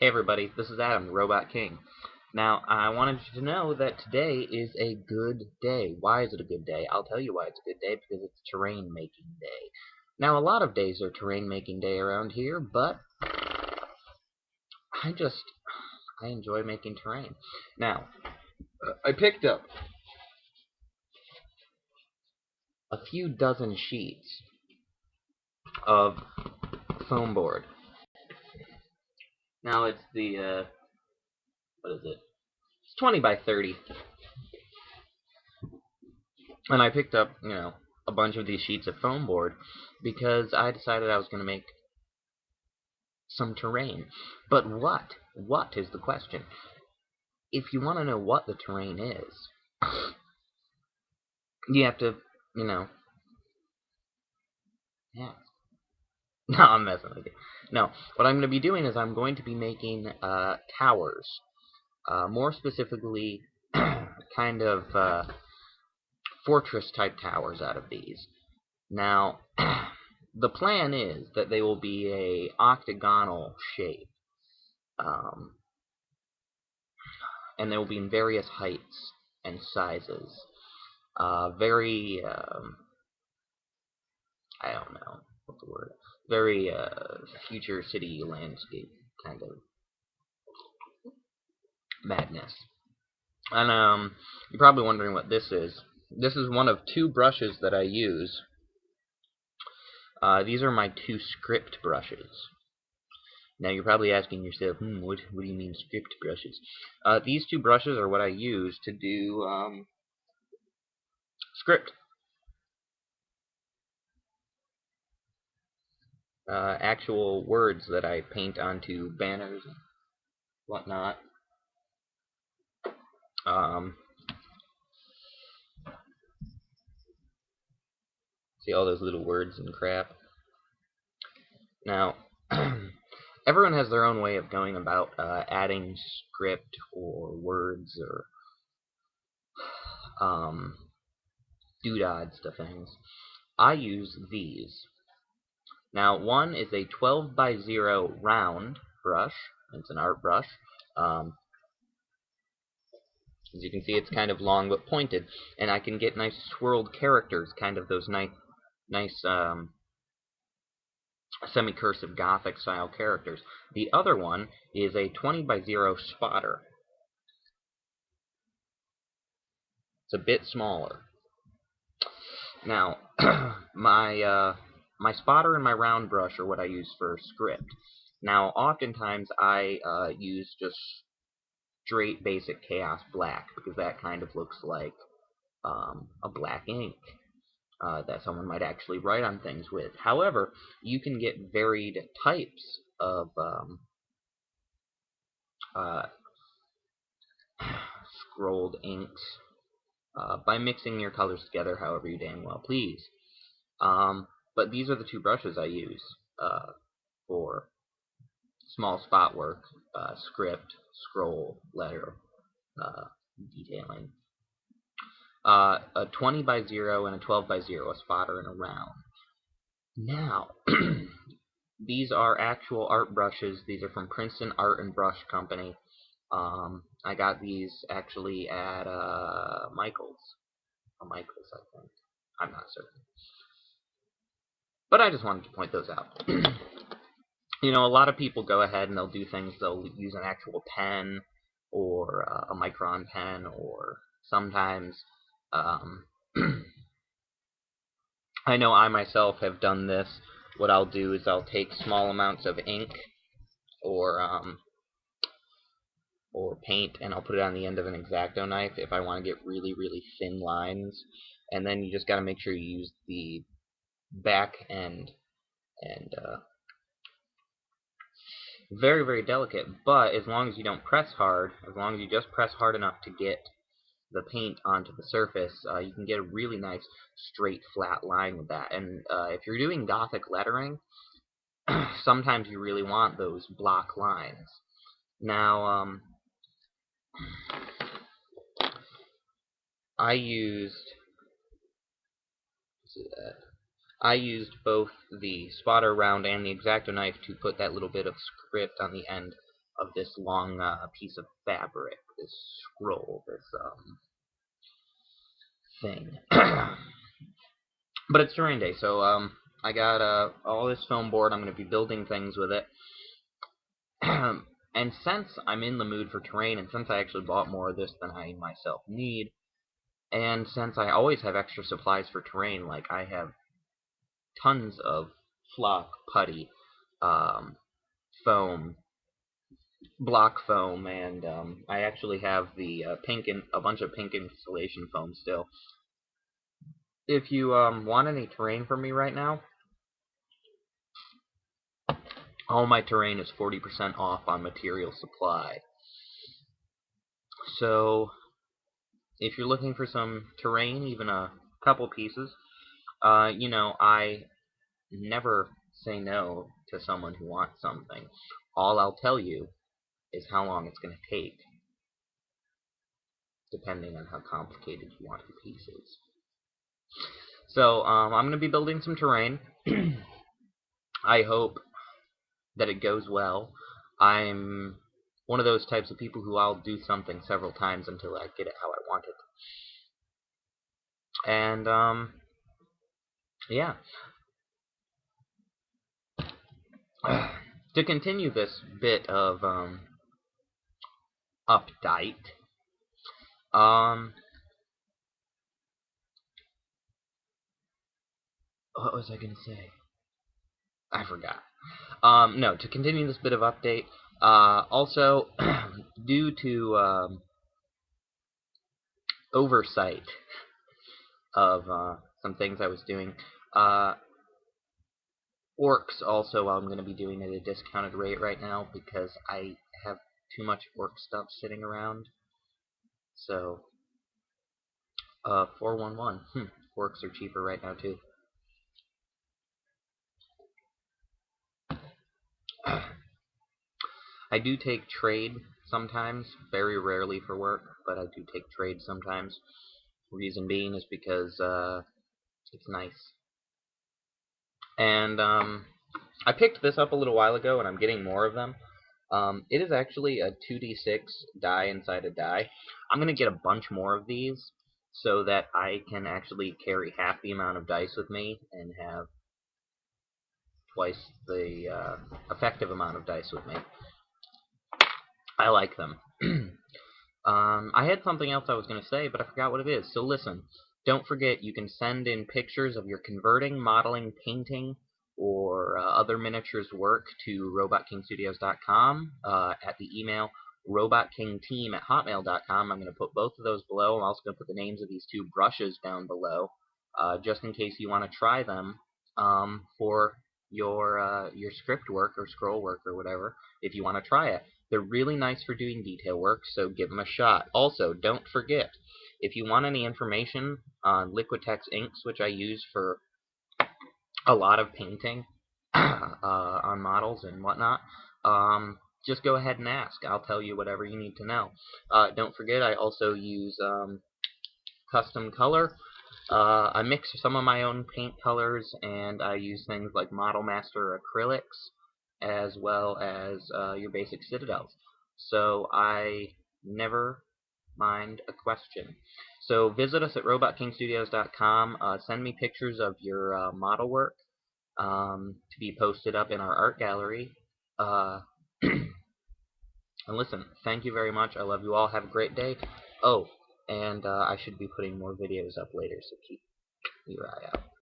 Hey everybody, this is Adam, the Robot King. Now, I wanted you to know that today is a good day. Why is it a good day? I'll tell you why it's a good day, because it's terrain making day. Now, a lot of days are terrain making day around here, but I enjoy making terrain. Now, I picked up a few dozen sheets of foam board. Now, it's the, what is it? It's 20 by 30. And I picked up, a bunch of these sheets of foam board because I decided I was going to make some terrain. But what? What is the question? If you want to know what the terrain is, you have to, yeah. No, I'm messing with you. No, what I'm going to be doing is I'm going to be making towers. More specifically, kind of fortress-type towers out of these. Now, the plan is that they will be a octagonal shape. And they will be in various heights and sizes. Very, I don't know, what's the word? Very future city landscape kind of madness. And you're probably wondering what this is. This is one of two brushes that I use. These are my two script brushes. Now you're probably asking yourself, what do you mean script brushes? These two brushes are what I use to do script. Actual words that I paint onto banners and whatnot. See all those little words and crap. Now, everyone has their own way of going about adding script or words or doodads to things. I use these. Now, one is a 12 by 0 round brush. It's an art brush. As you can see, it's kind of long but pointed, and I can get nice swirled characters, kind of those nice semi-cursive Gothic style characters. The other one is a 20 by 0 spotter. It's a bit smaller. Now, my spotter and my round brush are what I use for script. Now, oftentimes I use just straight basic Chaos Black, because that kind of looks like a black ink that someone might actually write on things with. However, you can get varied types of scrolled inks by mixing your colors together however you dang well please. But these are the two brushes I use for small spot work, script, scroll, letter, detailing. A 20 by 0 and a 12 by 0, a spotter and a round. Now, these are actual art brushes. These are from Princeton Art and Brush Company. I got these actually at Michael's. Michael's, I think. I'm not certain. But I just wanted to point those out. A lot of people go ahead and they'll do things. They'll use an actual pen or a micron pen, or sometimes I know I myself have done this. What I'll do is I'll take small amounts of ink or paint, and I'll put it on the end of an X-Acto knife if I want to get really, really thin lines. And then you just got to make sure you use the back end, and very, very delicate. But as long as you don't press hard, as long as you just press hard enough to get the paint onto the surface, you can get a really nice straight flat line with that. And if you're doing Gothic lettering, sometimes you really want those block lines. Now, I used both the spotter round and the X-Acto knife to put that little bit of script on the end of this long piece of fabric, this scroll, this thing. But it's terrain day, so I got all this foam board. I'm going to be building things with it. And since I'm in the mood for terrain, and since I actually bought more of this than I myself need, and since I always have extra supplies for terrain, like I have tons of flock, putty, foam, block foam, and I actually have the a bunch of pink installation foam still. If you want any terrain from me right now, all my terrain is 40% off on material supply. So if you're looking for some terrain, even a couple pieces, you know, I never say no to someone who wants something. All I'll tell you is how long it's going to take, depending on how complicated you want your pieces. So I'm going to be building some terrain. I hope that it goes well. I'm one of those types of people who I'll do something several times until I get it how I want it. And yeah. To continue this bit of update, what was I going to say? I forgot. No, to continue this bit of update, also, due to oversight of some things I was doing, orcs also I'm going to be doing at a discounted rate right now because I have too much orc stuff sitting around. So, 411. Orcs are cheaper right now too. I do take trade sometimes, very rarely for work, but I do take trade sometimes. Reason being is because it's nice. And I picked this up a little while ago, and I'm getting more of them. It is actually a 2d6 die inside a die. I'm going to get a bunch more of these so that I can actually carry half the amount of dice with me and have twice the effective amount of dice with me. I like them. I had something else I was going to say, but I forgot what it is. So listen, don't forget you can send in pictures of your converting, modeling, painting, or other miniatures work to robotkingstudios.com at the email robotkingteam@hotmail.com. I'm going to put both of those below. I'm also going to put the names of these two brushes down below, just in case you want to try them for your script work or scroll work or whatever, if you want to try it. They're really nice for doing detail work, so give them a shot. Also, don't forget, if you want any information on Liquitex inks, which I use for a lot of painting on models and whatnot, just go ahead and ask. I'll tell you whatever you need to know. Don't forget, I also use custom color. I mix some of my own paint colors, and I use things like Model Master acrylics, as well as your basic citadels. So I never mind a question. So visit us at robotkingstudios.com. Send me pictures of your model work to be posted up in our art gallery. And listen, thank you very much. I love you all. Have a great day. Oh, and I should be putting more videos up later, so keep your eye out.